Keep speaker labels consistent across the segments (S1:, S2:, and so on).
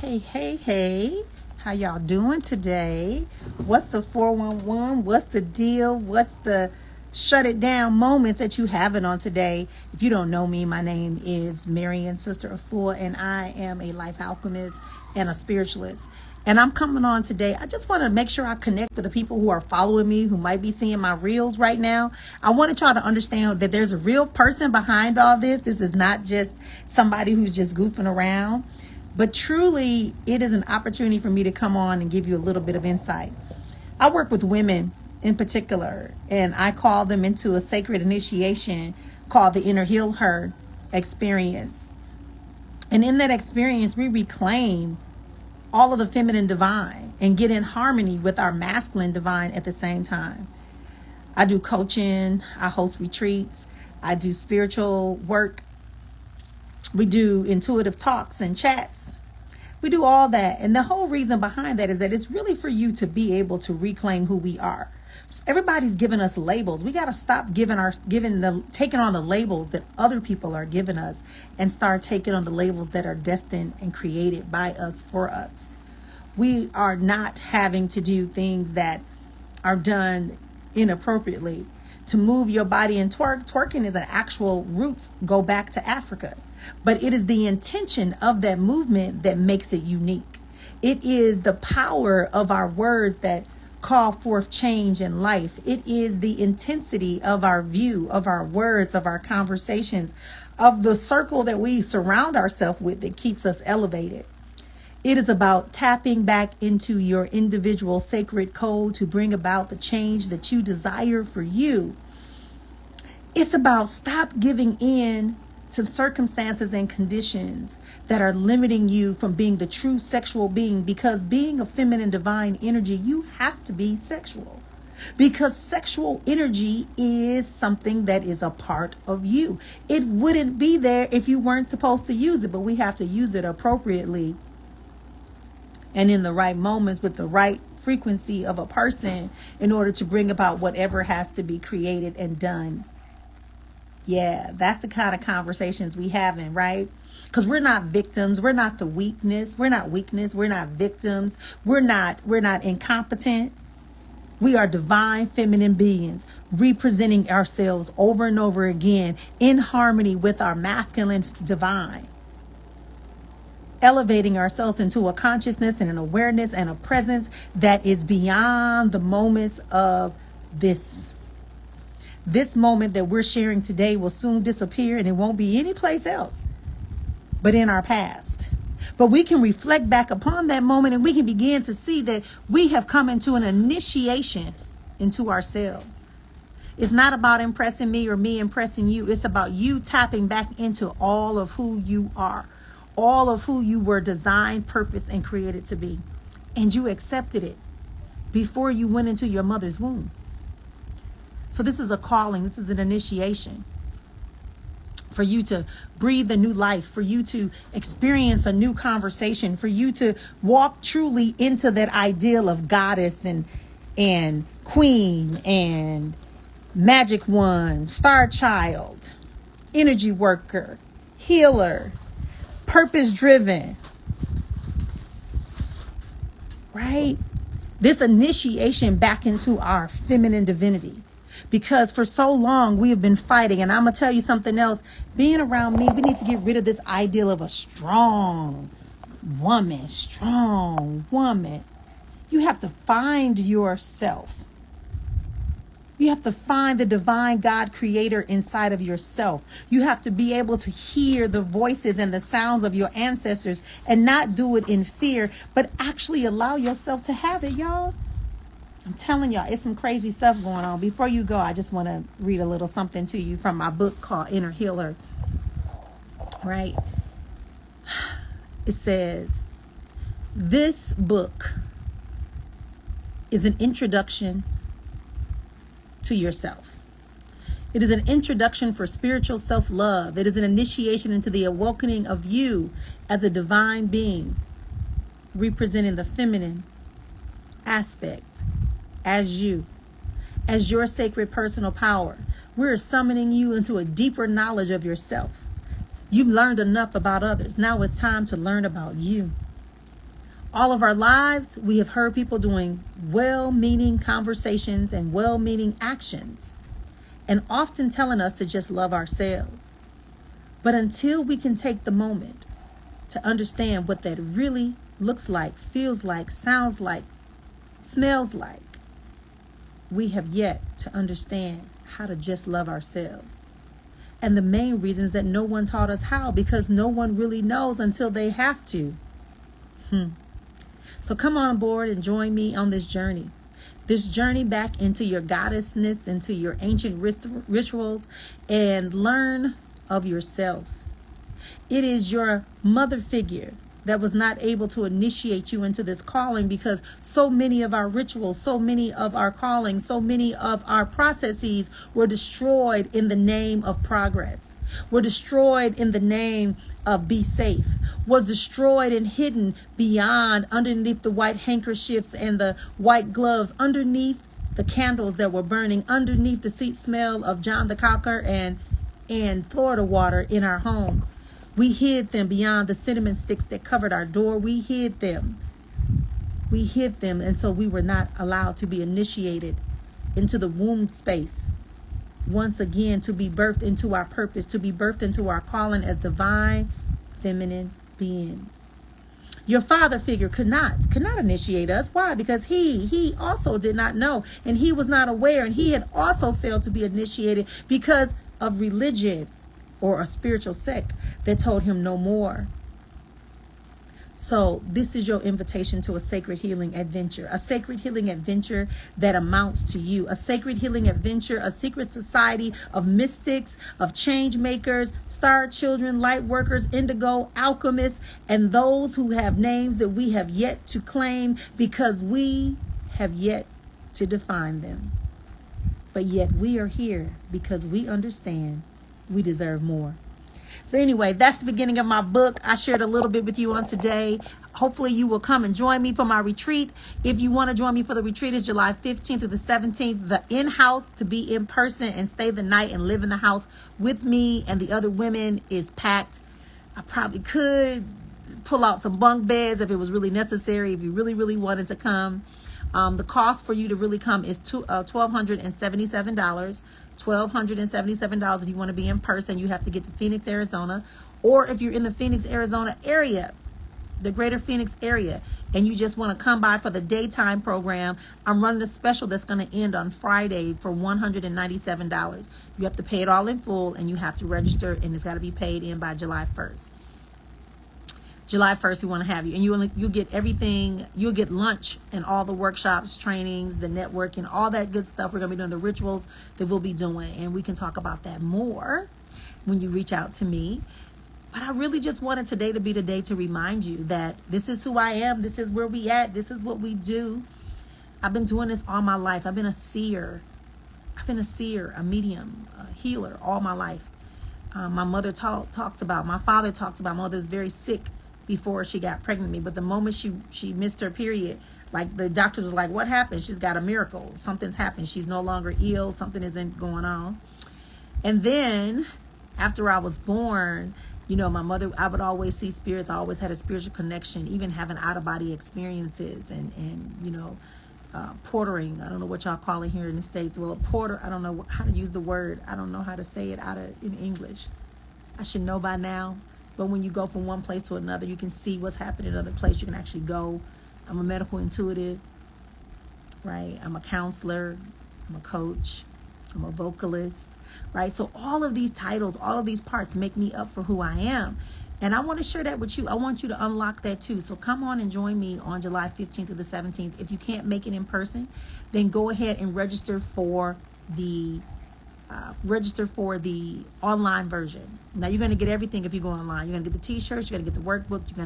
S1: Hey, how y'all doing today? What's the 411? What's the deal? What's the shut it down moments that you having on today? If you don't know me, my name is Marrian, sister of four, and I am a life alchemist and a spiritualist. And I'm coming on today. I just want to make sure I connect with the people who are following me, who might be seeing my reels right now. I want y'all to understand that there's a real person behind all this. This is not just somebody who's just goofing around. But truly, it is an opportunity for me to come on and give you a little bit of insight. I work with women in particular, and I call them into a sacred initiation called the Inner Heal Her experience. And in that experience, we reclaim all of the feminine divine and get in harmony with our masculine divine at the same time. I do coaching, I host retreats, I do spiritual work. We do intuitive talks and chats. We do all that. And the whole reason behind that is that it's really for you to be able to reclaim who we are. So everybody's giving us labels. We got to stop taking on the labels that other people are giving us and start taking on the labels that are destined and created by us for us. We are not having to do things that are done inappropriately. To move your body and twerking is an actual roots go back to Africa. But it is the intention of that movement that makes it unique. It is the power of our words that call forth change in life. It is the intensity of our view, of our words, of our conversations, of the circle that we surround ourselves with that keeps us elevated. It is about tapping back into your individual sacred code to bring about the change that you desire for you. It's about stop giving in to circumstances and conditions that are limiting you from being the true sexual being, because being a feminine divine energy, you have to be sexual, because sexual energy is something that is a part of you. It wouldn't be there if you weren't supposed to use it, but we have to use it appropriately and in the right moments with the right frequency of a person in order to bring about whatever has to be created and done. Yeah, that's the kind of conversations we having, right? Because we're not victims. We're not the weakness. We're not weakness. We're not victims. We're not incompetent. We are divine feminine beings representing ourselves over and over again in harmony with our masculine divine. Elevating ourselves into a consciousness and an awareness and a presence that is beyond the moments of this moment that we're sharing today will soon disappear, and it won't be any place else but in our past. But we can reflect back upon that moment, and we can begin to see that we have come into an initiation into ourselves. It's not about impressing me or me impressing you. It's about you tapping back into all of who you are, all of who you were designed, purposed, and created to be. And you accepted it before you went into your mother's womb. So this is a calling. This is an initiation for you to breathe a new life, for you to experience a new conversation, for you to walk truly into that ideal of goddess and queen and magic wand, star child, energy worker, healer, purpose driven, right? This initiation back into our feminine divinity. Because for so long we have been fighting. And I'm going to tell you something else. Being around me, we need to get rid of this ideal of a strong woman. You have to find yourself. You have to find the divine God creator inside of yourself. You have to be able to hear the voices and the sounds of your ancestors and not do it in fear, but actually allow yourself to have it, y'all. I'm telling y'all, it's some crazy stuff going on. Before you go, I just want to read a little something to you from my book called Inner Healer. Right? It says, this book is an introduction to yourself. It is an introduction for spiritual self-love. It is an initiation into the awakening of you as a divine being, representing the feminine aspect as you, as your sacred personal power. We're summoning you into a deeper knowledge of yourself. You've learned enough about others. Now it's time to learn about you. All of our lives, we have heard people doing well-meaning conversations and well-meaning actions, and often telling us to just love ourselves. But until we can take the moment to understand what that really looks like, feels like, sounds like, smells like, we have yet to understand how to just love ourselves. And the main reason is that no one taught us how, because no one really knows until they have to. So come on board and join me on this journey. This journey back into your goddessness, into your ancient rituals, and learn of yourself. It is your mother figure that was not able to initiate you into this calling, because so many of our rituals, so many of our callings, so many of our processes were destroyed in the name of progress, were destroyed in the name of be safe, was destroyed and hidden beyond, underneath the white handkerchiefs and the white gloves, underneath the candles that were burning, underneath the sweet smell of John the Cocker and Florida water in our homes. We hid them beyond the cinnamon sticks that covered our door. We hid them. We hid them. And so we were not allowed to be initiated into the womb space. Once again, to be birthed into our purpose, to be birthed into our calling as divine feminine beings. Your father figure could not initiate us. Why? Because he also did not know, and he was not aware, and he had also failed to be initiated because of religion or a spiritual sect that told him no more. So this is your invitation to a sacred healing adventure, a sacred healing adventure that amounts to you, a sacred healing adventure, a secret society of mystics, of change makers, star children, light workers, indigo, alchemists, and those who have names that we have yet to claim because we have yet to define them. But yet we are here because we understand we deserve more. So anyway, that's the beginning of my book. I shared a little bit with you on today. Hopefully you will come and join me for my retreat. If you want to join me for the retreat, it's July 15th through the 17th. The in-house, to be in person and stay the night and live in the house with me and the other women, is packed. I probably could pull out some bunk beds if it was really necessary, if you really, really wanted to come. The cost for you to really come is $1,277. $1,277 if you want to be in person. You have to get to Phoenix, Arizona. Or if you're in the Phoenix, Arizona area, the greater Phoenix area, and you just want to come by for the daytime program, I'm running a special that's going to end on Friday for $197. You have to pay it all in full, and you have to register, and it's got to be paid in by July 1st. July 1st, we want to have you. And you'll get everything. You'll get lunch and all the workshops, trainings, the networking, all that good stuff. We're going to be doing the rituals that we'll be doing. And we can talk about that more when you reach out to me. But I really just wanted today to be the day to remind you that this is who I am. This is where we at. This is what we do. I've been doing this all my life. I've been a seer. A medium, a healer all my life. My mother talks about, my father talks about, my mother was very sick before she got pregnant with me. But the moment she missed her period, like the doctor was like, what happened? She's got a miracle. Something's happened. She's no longer ill. Something isn't going on. And then after I was born, my mother, I would always see spirits. I always had a spiritual connection, even having out-of-body experiences and portering. I don't know what y'all call it here in the States. Well, porter, I don't know how to use the word. I don't know how to say it in English. I should know by now. But when you go from one place to another, you can see what's happening in another place. You can actually go. I'm a medical intuitive, right? I'm a counselor. I'm a coach. I'm a vocalist, right? So all of these titles, all of these parts make me up for who I am. And I want to share that with you. I want you to unlock that too. So come on and join me on July 15th to the 17th. If you can't make it in person, then go ahead and register for the online version. Now you're going to get everything if you go online. You're going to get the t-shirts, you're going to get the workbook, you're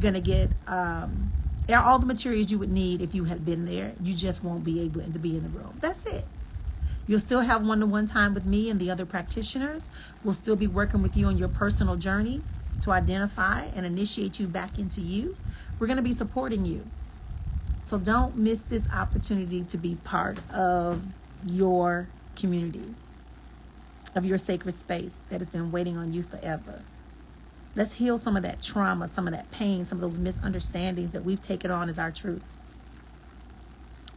S1: going to get all the materials you would need if you had been there. You just won't be able to be in the room. That's it. You'll still have one-to-one time with me and the other practitioners. We'll still be working with you on your personal journey to identify and initiate you back into you. We're going to be supporting you. So don't miss this opportunity to be part of your community, of your sacred space that has been waiting on you forever. Let's heal some of that trauma, some of that pain, some of those misunderstandings that we've taken on as our truth.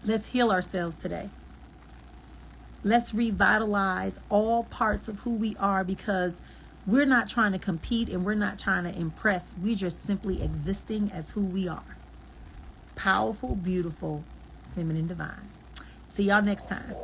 S1: Let's heal ourselves today. Let's revitalize all parts of who we are, because we're not trying to compete and we're not trying to impress. We're just simply existing as who we are. Powerful, beautiful, feminine, divine. See y'all next time.